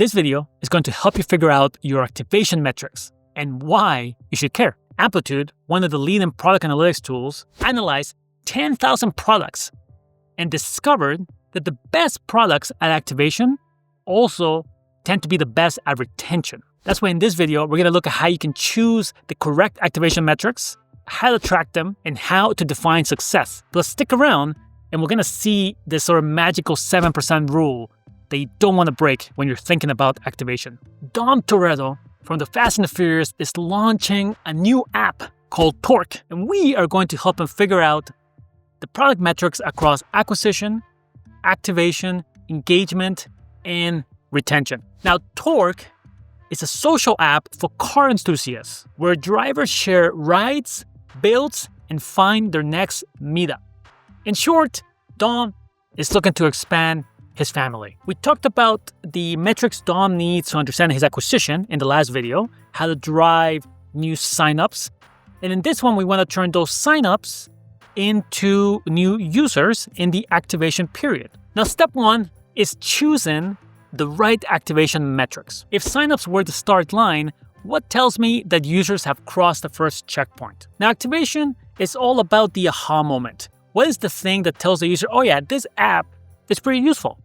This video is going to help you figure out your activation metrics and why you should care. Amplitude, one of the leading product analytics tools, analyzed 10,000 products and discovered that the best products at activation also tend to be the best at retention. That's why in this video, we're going to look at how you can choose the correct activation metrics, how to track them, and how to define success. But stick around, and we're going to see this sort of magical 7% rule that you don't want to break when you're thinking about activation. Dom Toretto from the Fast and the Furious is launching a new app called Torque, and we are going to help him figure out the product metrics across acquisition, activation, engagement, and retention. Now, Torque is a social app for car enthusiasts where drivers share rides, builds, and find their next meetup. In short, Dom is looking to expand his family. We talked about the metrics Dom needs to understand his acquisition in the last video, how to drive new signups. And in this one, we want to turn those signups into new users in the activation period. Now, step one is choosing the right activation metrics. If signups were the start line, what tells me that users have crossed the first checkpoint? Now, activation is all about the aha moment. What is the thing that tells the user, oh yeah, this app is pretty useful.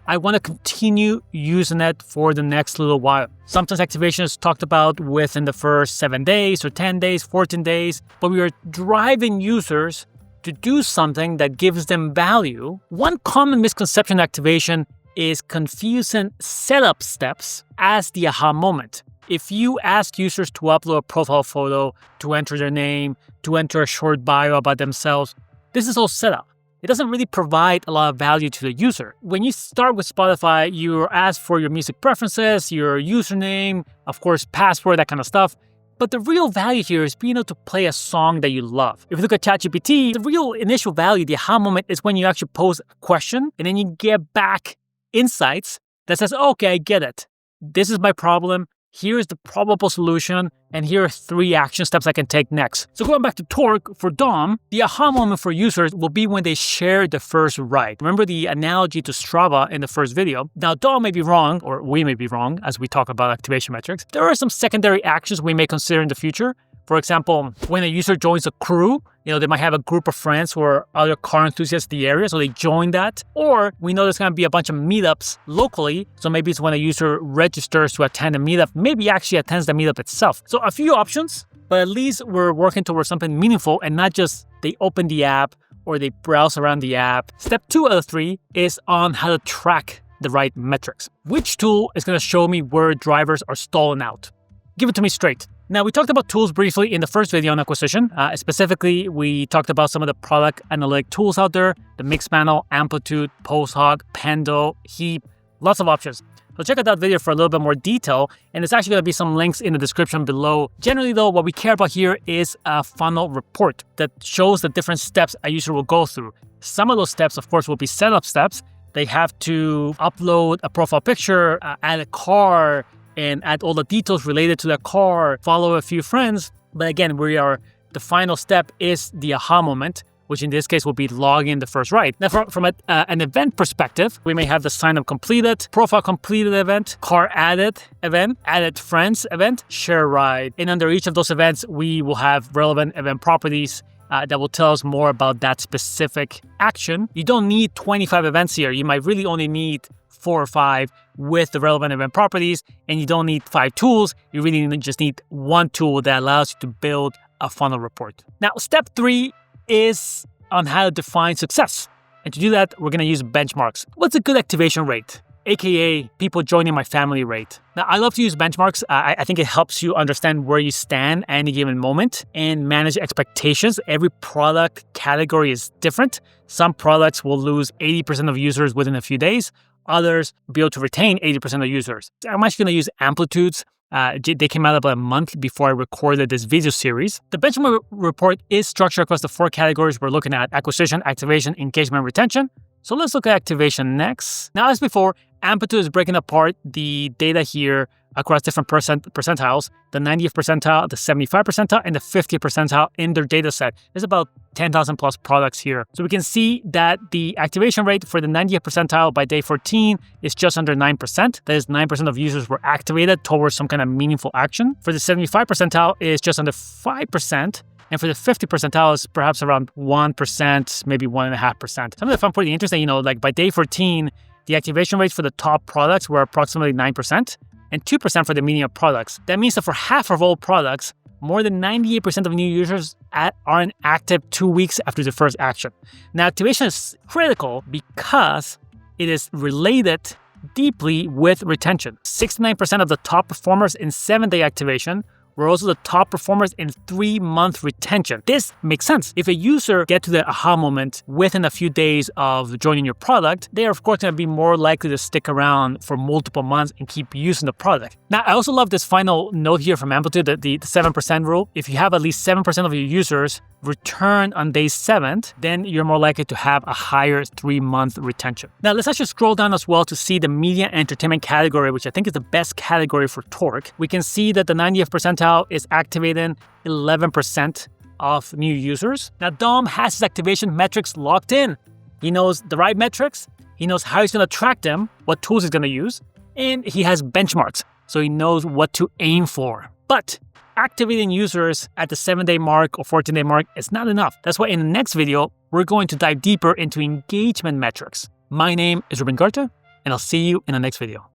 I want to continue using it for the next little while. Sometimes activation is talked about within the first 7 days or 10 days, 14 days, but we are driving users to do something that gives them value. One common misconception in activation is confusing setup steps as the aha moment. If you ask users to upload a profile photo, to enter their name, to enter a short bio about themselves, this is all setup. It doesn't really provide a lot of value to the user. When you start with Spotify, you're asked for your music preferences, your username, of course, password, that kind of stuff. But the real value here is being able to play a song that you love. If you look at ChatGPT, the real initial value, the aha moment, is when you actually pose a question and then you get back insights that says, okay, I get it. This is my problem. Here's the probable solution, and here are 3 action steps I can take next. So going back to Torque, for Dom, the aha moment for users will be when they share the first ride. Remember the analogy to Strava in the first video? Now, Dom may be wrong, or we may be wrong, as we talk about activation metrics. There are some secondary actions we may consider in the future. For example, when a user joins a crew, they might have a group of friends who are other car enthusiasts in the area, so they join that. Or we know there's going to be a bunch of meetups locally, so maybe it's when a user registers to attend a meetup, maybe actually attends the meetup itself. So a few options, but at least we're working towards something meaningful and not just they open the app or they browse around the app. Step 2 out of 3 is on how to track the right metrics. Which tool is going to show me where drivers are stalling out? Give it to me straight. Now, we talked about tools briefly in the first video on acquisition. Specifically, we talked about some of the product analytic tools out there, the Mixpanel, Amplitude, PostHog, Pendo, Heap, lots of options. So check out that video for a little bit more detail, and there's actually going to be some links in the description below. Generally though, what we care about here is a funnel report that shows the different steps a user will go through. Some of those steps, of course, will be setup steps. They have to upload a profile picture, add a car, and add all the details related to the car, follow a few friends. But again, the final step is the aha moment, which in this case will be logging the first ride. Now, from an event perspective, we may have the sign up completed, profile completed event, car added event, added friends event, share ride. And under each of those events, we will have relevant event properties that will tell us more about that specific action. You don't need 25 events here. You might really only need 4 or 5 with the relevant event properties, and you don't need 5 tools. You really just need 1 tool that allows you to build a funnel report. Now, step 3 is on how to define success. And to do that, we're going to use benchmarks. What's a good activation rate? AKA people joining my family rate. Now, I love to use benchmarks. I think it helps you understand where you stand at any given moment and manage expectations. Every product category is different. Some products will lose 80% of users within a few days. Others be able to retain 80% of users. I'm actually going to use Amplitudes. They came out about a month before I recorded this video series. The benchmark report is structured across the 4 categories we're looking at: acquisition, activation, engagement, retention. So let's look at activation next. Now, as before, Amplitude is breaking apart the data here across different percentiles, the 90th percentile, the 75th percentile, and the 50th percentile in their data set. There's about 10,000 plus products here. So we can see that the activation rate for the 90th percentile by day 14 is just under 9%. That is 9% of users were activated towards some kind of meaningful action. For the 75th percentile is just under 5%. And for the 50 percentile is perhaps around 1%, maybe 1.5%. Something that I found pretty interesting, like by day 14, the activation rates for the top products were approximately 9% and 2% for the median products. That means that for half of all products, more than 98% of new users are inactive 2 weeks after the first action. Now, activation is critical because it is related deeply with retention. 69% of the top performers in 7-day activation were also the top performers in 3-month retention. This makes sense. If a user gets to the aha moment within a few days of joining your product, they are of course going to be more likely to stick around for multiple months and keep using the product. Now, I also love this final note here from Amplitude, the 7% rule. If you have at least 7% of your users return on day 7, then you're more likely to have a higher 3-month retention. Now, let's actually scroll down as well to see the media entertainment category, which I think is the best category for Torque. We can see that the 90th percentile is activating 11% of new users. Now, Dom has his activation metrics locked in. He knows the right metrics, he knows how he's going to track them, what tools he's going to use, and he has benchmarks, so he knows what to aim for. But activating users at the 7-day mark or 14-day mark is not enough. That's why in the next video, we're going to dive deeper into engagement metrics. My name is Ruben, and I'll see you in the next video.